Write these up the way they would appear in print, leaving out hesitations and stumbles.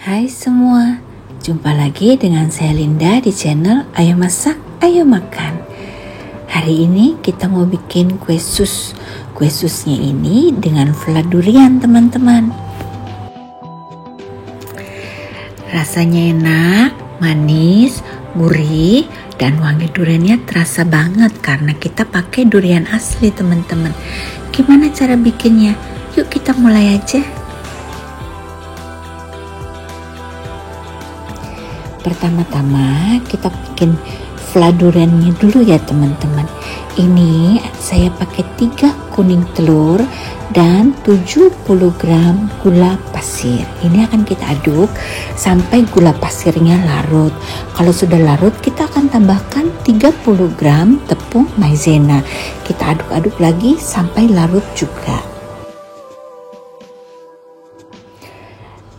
Hai semua, jumpa lagi dengan saya Linda di channel Ayo Masak, Ayo Makan. Hari ini kita mau bikin kue sus. Kue susnya ini dengan vla durian teman-teman. Rasanya enak, manis, gurih, dan wangi duriannya terasa banget karena kita pakai durian asli teman-teman. Gimana cara bikinnya? Yuk kita mulai aja. Pertama-tama kita bikin vla duriannya dulu ya teman-teman. Ini saya pakai 3 kuning telur dan 70 gram gula pasir. Ini akan kita aduk sampai gula pasirnya larut. Kalau sudah larut kita akan tambahkan 30 gram tepung maizena. Kita aduk-aduk lagi sampai larut juga.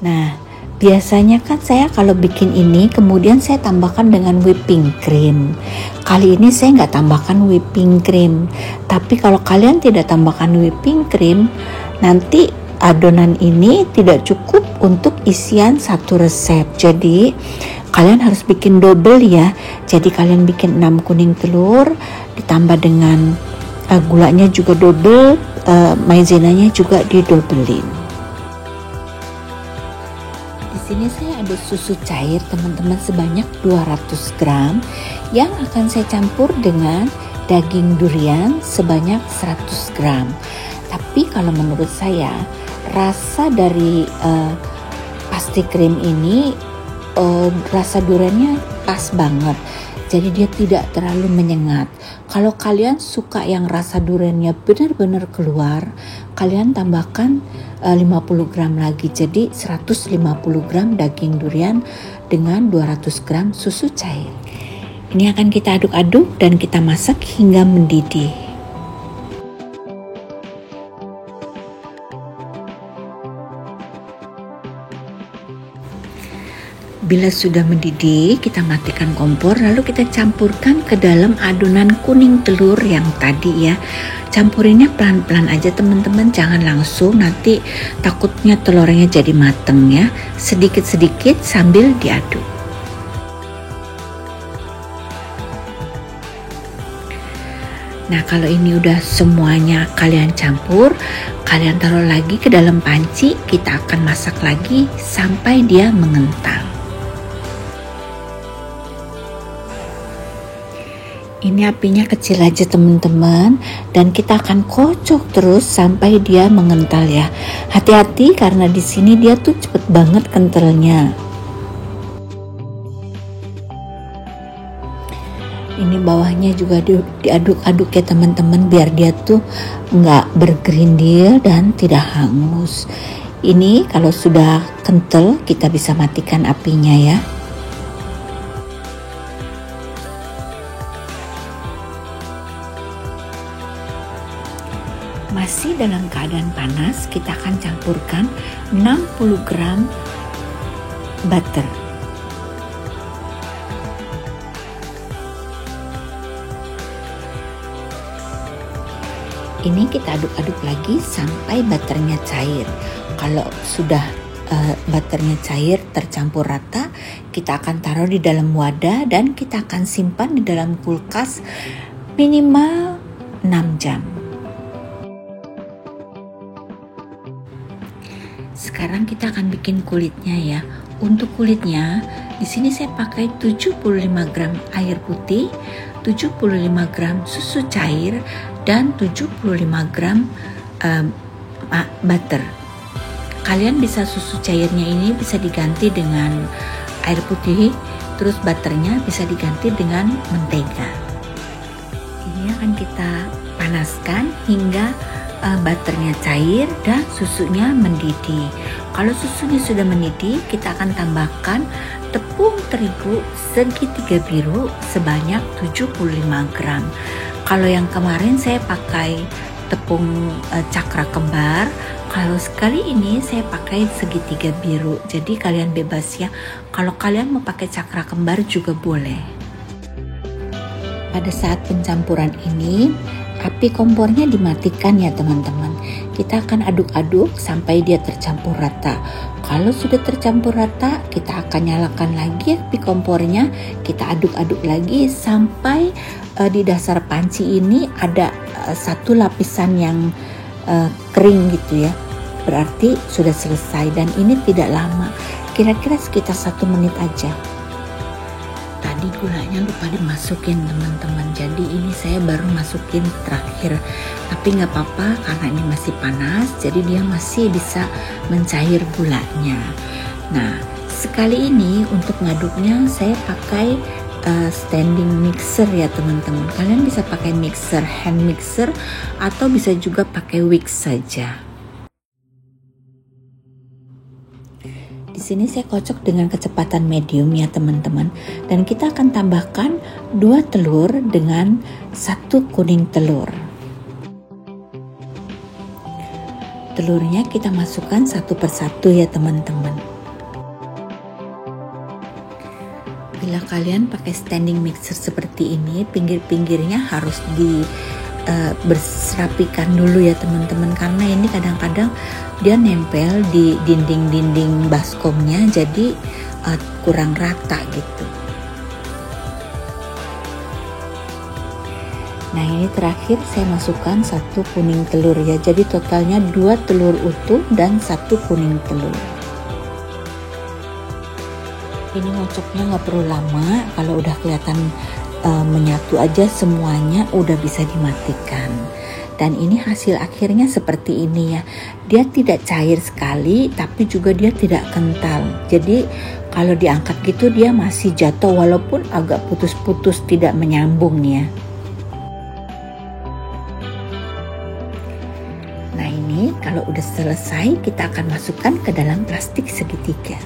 Nah, biasanya kan saya kalau bikin ini kemudian saya tambahkan dengan whipping cream. Kali ini saya nggak tambahkan whipping cream. Tapi kalau kalian tidak tambahkan whipping cream, nanti adonan ini tidak cukup untuk isian satu resep. Jadi kalian harus bikin double ya. Jadi kalian bikin 6 kuning telur ditambah dengan gulanya juga double, maizenanya juga didobelin. Di sini saya ada susu cair teman-teman sebanyak 200 gram yang akan saya campur dengan daging durian sebanyak 100 gram. Tapi kalau menurut saya rasa dari pastry cream ini rasa duriannya pas banget. Jadi dia tidak terlalu menyengat. Kalau kalian suka yang rasa duriannya benar-benar keluar, kalian tambahkan 50 gram lagi. Jadi 150 gram daging durian dengan 200 gram susu cair. Ini akan kita aduk-aduk dan kita masak hingga mendidih. Bila sudah mendidih, kita matikan kompor lalu kita campurkan ke dalam adonan kuning telur yang tadi ya. Campurinnya pelan-pelan aja teman-teman, jangan langsung, nanti takutnya telurnya jadi mateng ya. Sedikit-sedikit sambil diaduk. Nah, kalau ini udah semuanya kalian campur, kalian taruh lagi ke dalam panci, kita akan masak lagi sampai dia mengental. Ini apinya kecil aja teman-teman, dan kita akan kocok terus sampai dia mengental ya. Hati-hati karena di sini dia tuh cepet banget kentalnya. Ini bawahnya juga diaduk-aduk ya teman-teman biar dia tuh nggak bergerindil dan tidak hangus. Ini kalau sudah kental kita bisa matikan apinya ya. Masih dalam keadaan panas, kita akan campurkan 60 gram butter. Ini kita aduk-aduk lagi sampai butternya cair. Kalau sudah butternya cair tercampur rata, kita akan taruh di dalam wadah dan kita akan simpan di dalam kulkas minimal 6 jam. Sekarang kita akan bikin kulitnya ya. Untuk kulitnya, di sini saya pakai 75 gram air putih, 75 gram susu cair, dan 75 gram butter. Kalian bisa susu cairnya ini bisa diganti dengan air putih, terus butternya bisa diganti dengan mentega. Ini akan kita panaskan hingga butternya cair dan susunya mendidih. Kalau susunya sudah mendidih, kita akan tambahkan tepung terigu segitiga biru sebanyak 75 gram. Kalau yang kemarin saya pakai tepung cakra kembar, kalau sekali ini saya pakai segitiga biru. Jadi kalian bebas ya. Kalau kalian mau pakai cakra kembar juga boleh. Pada saat pencampuran ini, Api kompornya dimatikan ya teman-teman. Kita akan aduk-aduk sampai dia tercampur rata. Kalau sudah tercampur rata, kita akan nyalakan lagi api kompornya. Kita aduk-aduk lagi sampai di dasar panci ini ada satu lapisan yang kering gitu ya. Berarti sudah selesai, dan ini tidak lama. Kira-kira sekitar 1 menit aja. Tadi gulanya lupa dimasukin teman-teman, jadi ini saya baru masukin terakhir, tapi nggak apa-apa karena ini masih panas, jadi dia masih bisa mencair gulanya. Nah, sekali ini untuk ngaduknya saya pakai standing mixer ya teman-teman. Kalian bisa pakai mixer, hand mixer, atau bisa juga pakai whisk saja. Di sini saya kocok dengan kecepatan medium ya teman-teman, dan kita akan tambahkan 2 telur dengan 1 kuning telur. Telurnya kita masukkan satu persatu ya teman-teman. Bila kalian pakai standing mixer seperti ini, pinggir-pinggirnya harus berserapikan dulu ya teman-teman, karena ini kadang-kadang dia nempel di dinding-dinding baskomnya, jadi kurang rata gitu. Nah, ini terakhir saya masukkan 1 kuning telur ya, jadi totalnya 2 telur utuh dan 1 kuning telur. Ini ngocoknya nggak perlu lama, kalau udah kelihatan menyatu aja semuanya udah bisa dimatikan. Dan ini hasil akhirnya seperti ini ya. Dia tidak cair sekali, tapi juga dia tidak kental. Jadi kalau diangkat gitu dia masih jatuh walaupun agak putus-putus, tidak menyambung ya. Nah, ini kalau udah selesai kita akan masukkan ke dalam plastik segitiga.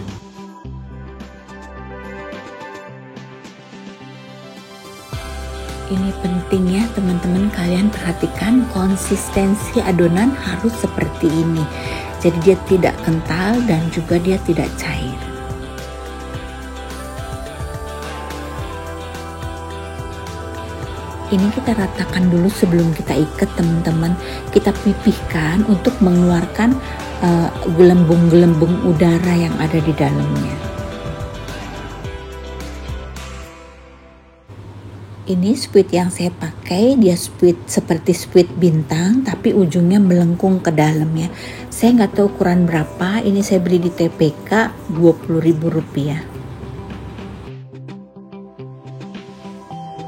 Ini penting ya teman-teman, kalian perhatikan konsistensi adonan harus seperti ini. Jadi dia tidak kental dan juga dia tidak cair. Ini kita ratakan dulu sebelum kita ikat teman-teman. Kita pipihkan untuk mengeluarkan gelembung-gelembung udara yang ada di dalamnya. Ini spuit yang saya pakai, dia spuit seperti spuit bintang tapi ujungnya melengkung ke dalam ya. Saya nggak tahu ukuran berapa, ini saya beli di TPK Rp20.000.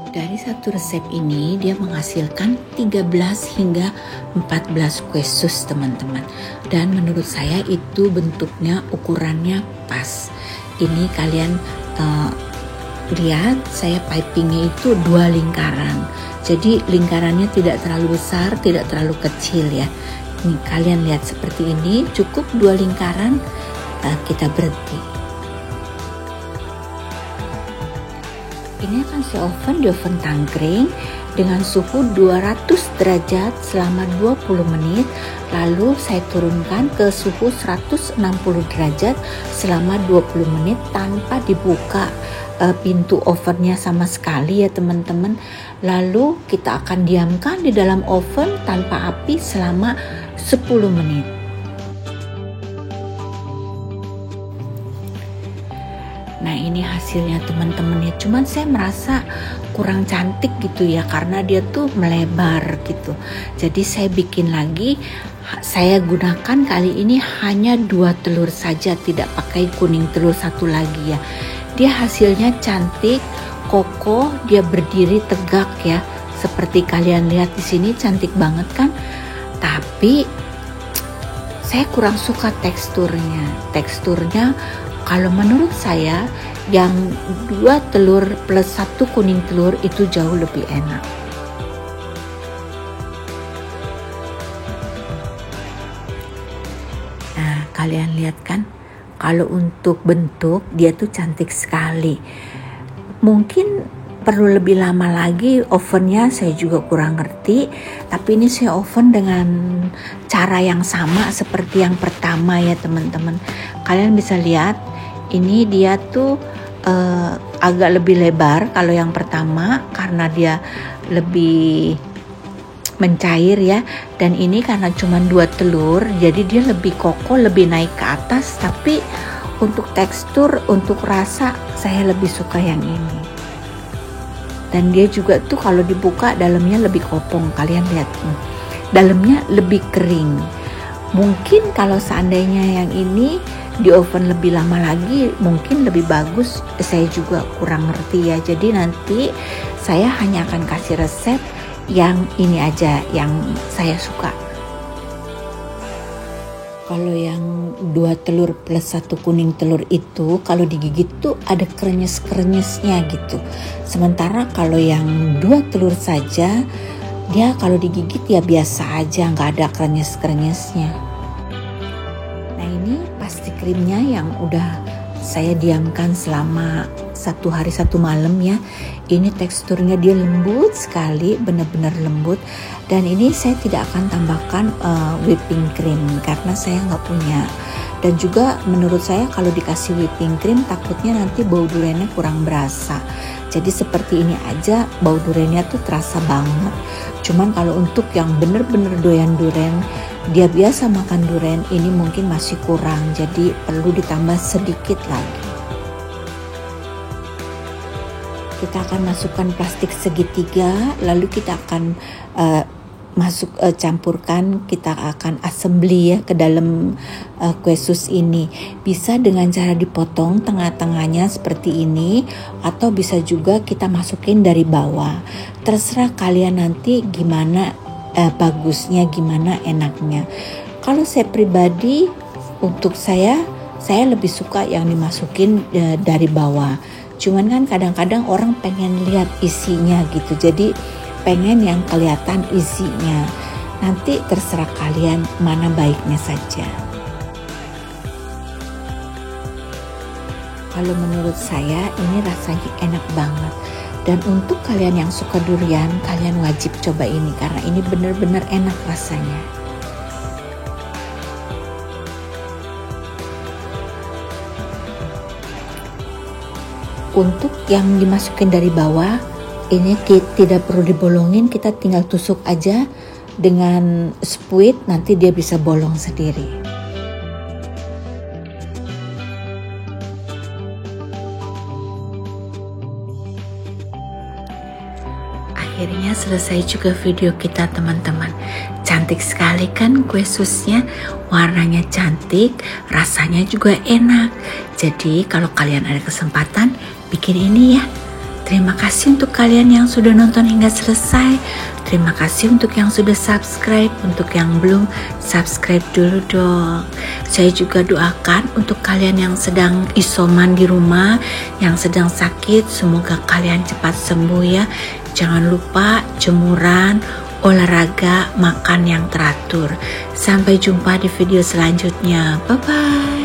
Dari satu resep ini dia menghasilkan 13 hingga 14 kue sus teman-teman. Dan menurut saya itu bentuknya, ukurannya pas. Ini kalian lihat, saya pipingnya itu 2 lingkaran. Jadi lingkarannya tidak terlalu besar, tidak terlalu kecil ya. Nih kalian lihat seperti ini, cukup 2 lingkaran, kita berhenti. Ini akan saya oven di oven tangkring dengan suhu 200 derajat selama 20 menit. Lalu saya turunkan ke suhu 160 derajat selama 20 menit tanpa dibuka pintu ovennya sama sekali ya teman-teman. Lalu kita akan diamkan di dalam oven tanpa api selama 10 menit. Nah, ini hasilnya teman-teman ya. Cuman saya merasa kurang cantik gitu ya, karena dia tuh melebar gitu. Jadi saya bikin lagi. Saya gunakan kali ini hanya 2 telur saja, tidak pakai kuning telur 1 lagi ya. Dia hasilnya cantik, kokoh, dia berdiri tegak ya. Seperti kalian lihat di sini, cantik banget kan? Tapi saya kurang suka teksturnya. Teksturnya kalau menurut saya yang 2 telur plus 1 kuning telur itu jauh lebih enak. Nah, kalian lihat kan? Kalau untuk bentuk dia tuh cantik sekali. Mungkin perlu lebih lama lagi ovennya, saya juga kurang ngerti. Tapi ini saya oven dengan cara yang sama seperti yang pertama ya teman-teman. Kalian bisa lihat ini dia tuh agak lebih lebar kalau yang pertama, karena dia lebih mencair ya. Dan ini karena cuma 2 telur, jadi dia lebih kokoh, lebih naik ke atas. Tapi untuk tekstur, untuk rasa saya lebih suka yang ini. Dan dia juga tuh kalau dibuka dalamnya lebih kopong, kalian lihat nih. Dalamnya lebih kering. Mungkin kalau seandainya yang ini di oven lebih lama lagi mungkin lebih bagus, saya juga kurang ngerti ya. Jadi nanti saya hanya akan kasih resep yang ini aja yang saya suka. Kalau yang 2 telur plus 1 kuning telur itu kalau digigit tuh ada krenyes-krenyesnya gitu. Sementara kalau yang 2 telur saja dia kalau digigit ya biasa aja, nggak ada krenyes-krenyesnya. Nah ini pasti krimnya yang udah saya diamkan selama 1 hari 1 malam ya. Ini teksturnya dia lembut sekali, benar-benar lembut. Dan ini saya tidak akan tambahkan whipping cream karena saya nggak punya. Dan juga menurut saya kalau dikasih whipping cream takutnya nanti bau duriannya kurang berasa. Jadi seperti ini aja bau duriannya tuh terasa banget. Cuman kalau untuk yang benar-benar doyan durian, dia biasa makan durian, ini mungkin masih kurang. Jadi perlu ditambah sedikit lagi. Kita akan masukkan plastik segitiga, lalu kita akan campurkan, kita akan assembly ya ke dalam kue sus ini. Bisa dengan cara dipotong tengah-tengahnya seperti ini, atau bisa juga kita masukin dari bawah. Terserah kalian nanti gimana bagusnya, gimana enaknya. Kalau saya pribadi, untuk saya lebih suka yang dimasukin dari bawah. Cuman kan kadang-kadang orang pengen lihat isinya gitu, jadi pengen yang kelihatan isinya. Nanti terserah kalian mana baiknya saja. Kalau menurut saya ini rasanya enak banget. Dan untuk kalian yang suka durian, kalian wajib coba ini karena ini benar-benar enak rasanya. Untuk yang dimasukin dari bawah, ini tidak perlu dibolongin, kita tinggal tusuk aja dengan spuit, nanti dia bisa bolong sendiri. Akhirnya selesai juga video kita teman-teman. Cantik sekali kan kue susnya, warnanya cantik, rasanya juga enak. Jadi kalau kalian ada kesempatan, bikin ini ya. Terima kasih untuk kalian yang sudah nonton hingga selesai. Terima kasih untuk yang sudah subscribe. Untuk yang belum, subscribe dulu dong. Saya juga doakan untuk kalian yang sedang isoman di rumah, yang sedang sakit, semoga kalian cepat sembuh ya. Jangan lupa jemuran, olahraga, makan yang teratur. Sampai jumpa di video selanjutnya. Bye-bye.